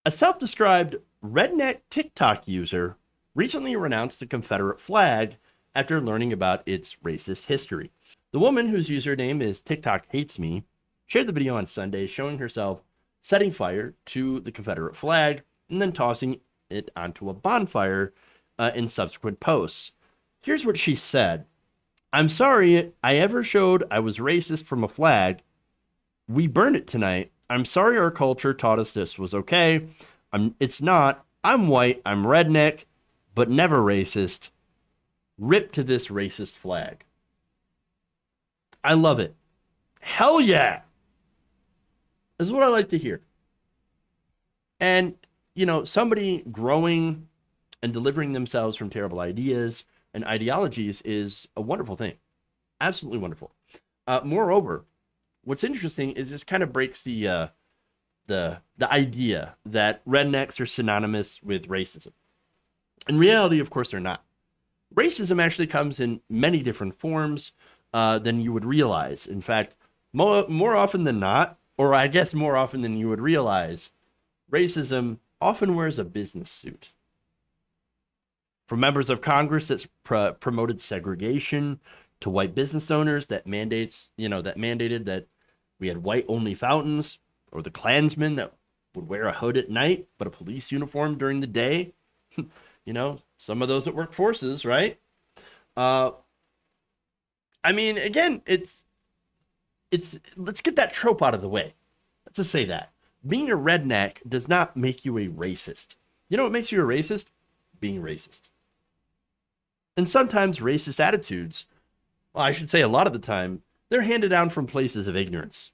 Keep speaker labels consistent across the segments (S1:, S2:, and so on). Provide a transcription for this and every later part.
S1: A self-described redneck TikTok user recently renounced the Confederate flag after learning about its racist history. The woman, whose username is TikTok Hates Me, shared the video on Sunday showing herself setting fire to the Confederate flag and then tossing it onto a bonfire in subsequent posts. Here's what she said. "I'm sorry I ever showed I was racist from a flag. We burned it tonight. I'm sorry our culture taught us this was okay. It's not. I'm white. I'm redneck, but never racist. Rip to this racist flag." I love it. Hell yeah. This is what I like to hear. And, somebody growing and delivering themselves from terrible ideas and ideologies is a wonderful thing. Absolutely wonderful. Moreover, what's interesting is this kind of breaks the idea that rednecks are synonymous with racism. In reality, of course, they're not. Racism actually comes in many different forms than you would realize. In fact, more often than not, or I guess more often than you would realize, racism often wears a business suit. From members of Congress that's promoted segregation to white business owners that mandated that we had white-only fountains, or the Klansmen that would wear a hood at night but a police uniform during the day. Some of those that work forces, right? Again, it's let's get that trope out of the way. Let's just say that being a redneck does not make you a racist. You know what makes you a racist? Being racist. And sometimes racist attitudes, well, I should say a lot of the time, they're handed down from places of ignorance.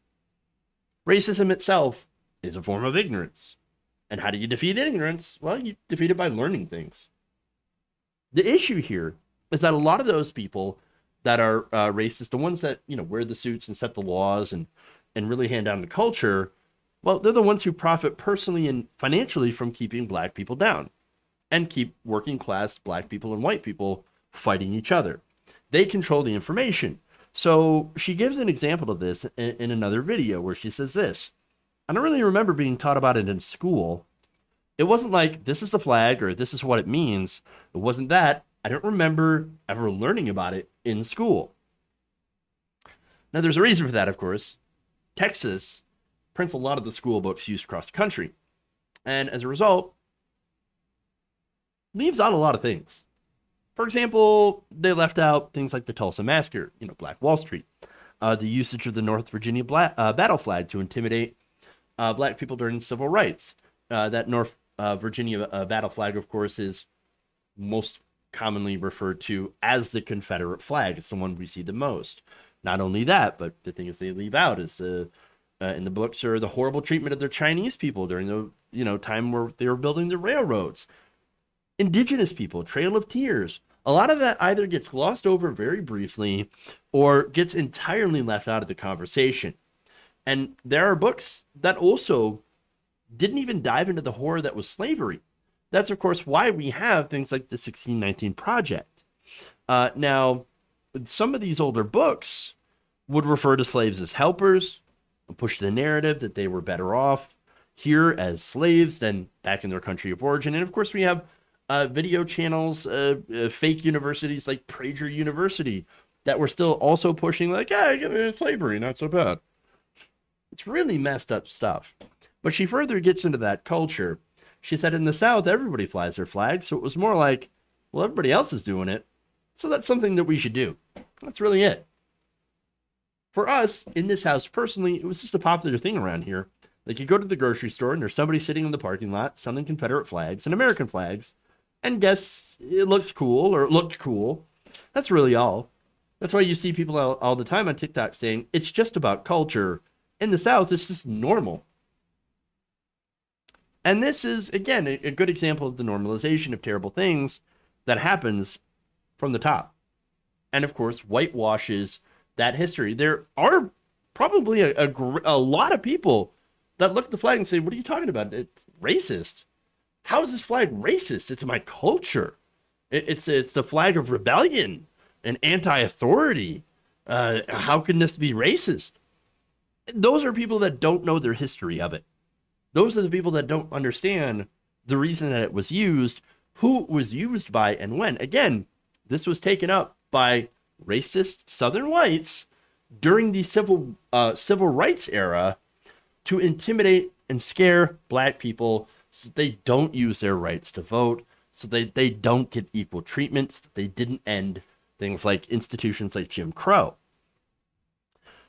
S1: Racism itself is a form of ignorance. And how do you defeat ignorance? Well, you defeat it by learning things. The issue here is that a lot of those people that are racist, the ones that wear the suits and set the laws and really hand down the culture, well, they're the ones who profit personally and financially from keeping black people down and keep working class black people and white people fighting each other. They control the information. So she gives an example of this in another video where she says this. I don't really remember being taught about it in school. It wasn't like this is the flag or this is what it means. It wasn't that. I don't remember ever learning about it in school. Now, there's a reason for that, of course. Texas prints a lot of the school books used across the country. And as a result, leaves out a lot of things. For example, they left out things like the Tulsa Massacre, Black Wall Street, the usage of the North Virginia battle flag to intimidate black people during civil rights. That North Virginia battle flag, of course, is most commonly referred to as the Confederate flag. It's the one we see the most. Not only that, but the things they leave out is in the books are the horrible treatment of their Chinese people during the time where they were building the railroads. Indigenous people, Trail of Tears. A lot of that either gets glossed over very briefly or gets entirely left out of the conversation. And there are books that also didn't even dive into the horror that was slavery. That's, of course, why we have things like the 1619 Project. Now, some of these older books would refer to slaves as helpers, push the narrative that they were better off here as slaves than back in their country of origin. And, of course, we have video channels, fake universities like Prager University that were still also pushing like, yeah, slavery, not so bad. It's really messed up stuff. But she further gets into that culture. She said in the South, everybody flies their flag. So it was more like, well, everybody else is doing it. So that's something that we should do. That's really it. For us, in this house, personally, it was just a popular thing around here. Like you go to the grocery store and there's somebody sitting in the parking lot selling Confederate flags and American flags. And guess it looks cool or it looked cool. That's really all. That's why you see people all the time on TikTok saying it's just about culture. In the South, it's just normal. And this is, again, a good example of the normalization of terrible things that happens from the top. And, of course, whitewashes that history. There are probably a lot of people that look at the flag and say, what are you talking about? It's racist. How is this flag racist? It's my culture. It's the flag of rebellion and anti-authority. How can this be racist? Those are people that don't know their history of it. Those are the people that don't understand the reason that it was used, who it was used by, and when. Again, this was taken up by racist Southern whites during the civil rights era to intimidate and scare black people so they don't use their rights to vote, so they don't get equal treatment, so they didn't end things like institutions like Jim Crow.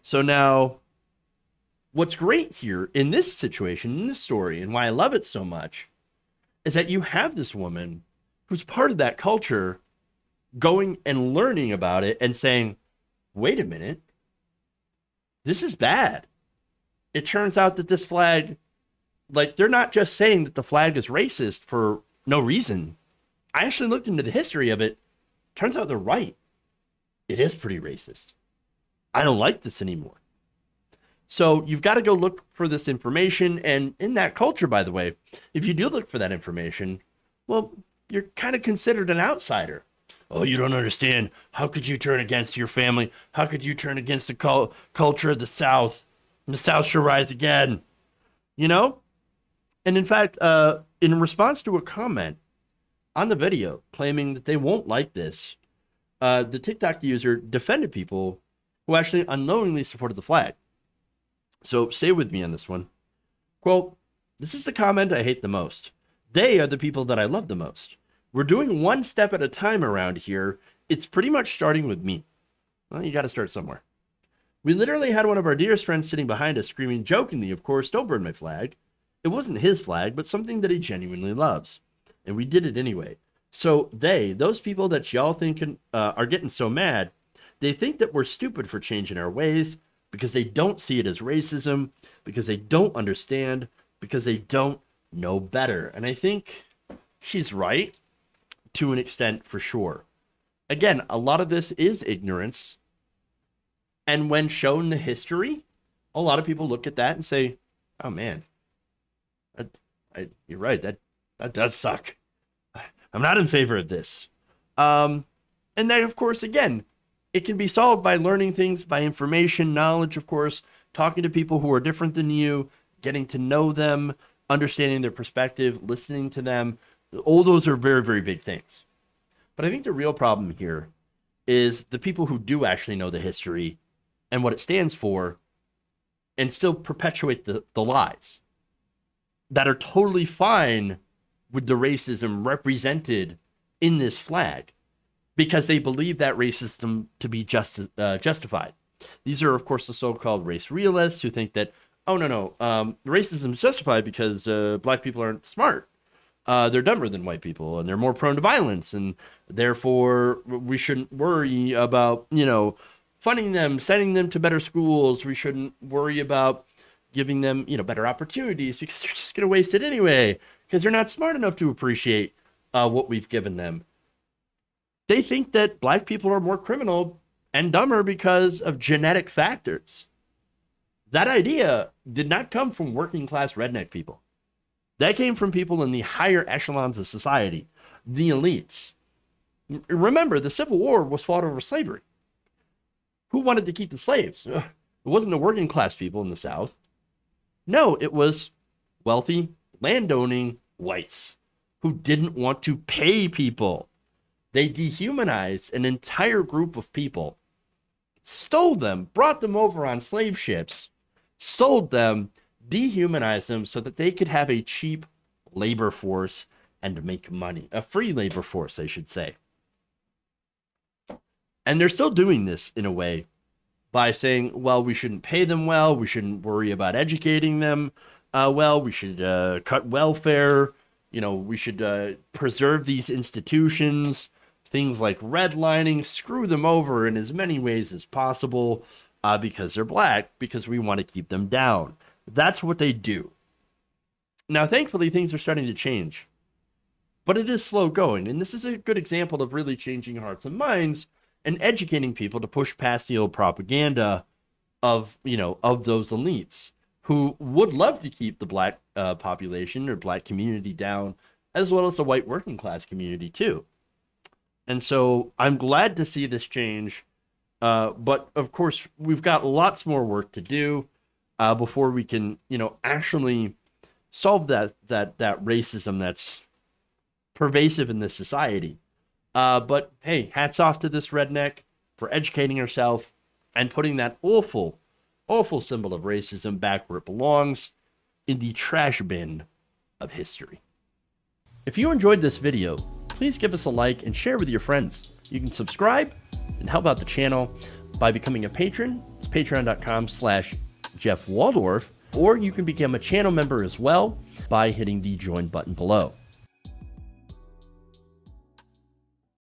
S1: So now, what's great here in this situation, in this story, and why I love it so much, is that you have this woman who's part of that culture going and learning about it and saying, wait a minute, this is bad. It turns out that this flag, like, they're not just saying that the flag is racist for no reason. I actually looked into the history of it. Turns out they're right. It is pretty racist. I don't like this anymore. So you've got to go look for this information. And in that culture, by the way, if you do look for that information, well, you're kind of considered an outsider. Oh, you don't understand. How could you turn against your family? How could you turn against the culture of the South? And the South shall rise again. You know? And in fact, in response to a comment on the video claiming that they won't like this, the TikTok user defended people who actually unknowingly supported the flag. So stay with me on this one. Quote, "This is the comment I hate the most. They are the people that I love the most. We're doing one step at a time around here. It's pretty much starting with me." Well, you got to start somewhere. "We literally had one of our dearest friends sitting behind us screaming jokingly, of course, 'Don't burn my flag.' It wasn't his flag, but something that he genuinely loves. And we did it anyway. So those people that y'all think are getting so mad, they think that we're stupid for changing our ways because they don't see it as racism, because they don't understand, because they don't know better." And I think she's right to an extent, for sure. Again, a lot of this is ignorance. And when shown the history, a lot of people look at that and say, oh man, you're right, that does suck. I'm not in favor of this. And then, of course, again, it can be solved by learning things, by information, knowledge, of course, talking to people who are different than you, getting to know them, understanding their perspective, listening to them. All those are very, very big things. But I think the real problem here is the people who do actually know the history and what it stands for and still perpetuate the lies that are totally fine with the racism represented in this flag because they believe that racism to be justified. These are, of course, the so-called race realists who think that, oh, no, racism is justified because black people aren't smart. They're dumber than white people, and they're more prone to violence, and therefore we shouldn't worry about, funding them, sending them to better schools. We shouldn't worry about giving them, better opportunities because they're just going to waste it anyway because they're not smart enough to appreciate what we've given them. They think that black people are more criminal and dumber because of genetic factors. That idea did not come from working class redneck people. That came from people in the higher echelons of society, the elites. Remember, the Civil War was fought over slavery. Who wanted to keep the slaves? It wasn't the working class people in the South. No, it was wealthy, landowning whites who didn't want to pay people. They dehumanized an entire group of people, stole them, brought them over on slave ships, sold them, dehumanized them so that they could have a cheap labor force and make money. A free labor force, I should say. And they're still doing this in a way by saying, well, we shouldn't pay them well. We shouldn't worry about educating them well. We should cut welfare. We should preserve these institutions. Things like redlining, screw them over in as many ways as possible because they're black, because we want to keep them down. That's what they do. Now, thankfully, things are starting to change. But it is slow going. And this is a good example of really changing hearts and minds and educating people to push past the old propaganda of those elites who would love to keep the black population or black community down, as well as the white working class community too. And so I'm glad to see this change. But of course, we've got lots more work to do before we can, actually solve that racism that's pervasive in this society. But hey, hats off to this redneck for educating herself and putting that awful, awful symbol of racism back where it belongs, in the trash bin of history. If you enjoyed this video, please give us a like and share with your friends. You can subscribe and help out the channel by becoming a patron. It's patreon.com/Jeff Waldorf, or you can become a channel member as well by hitting the join button below.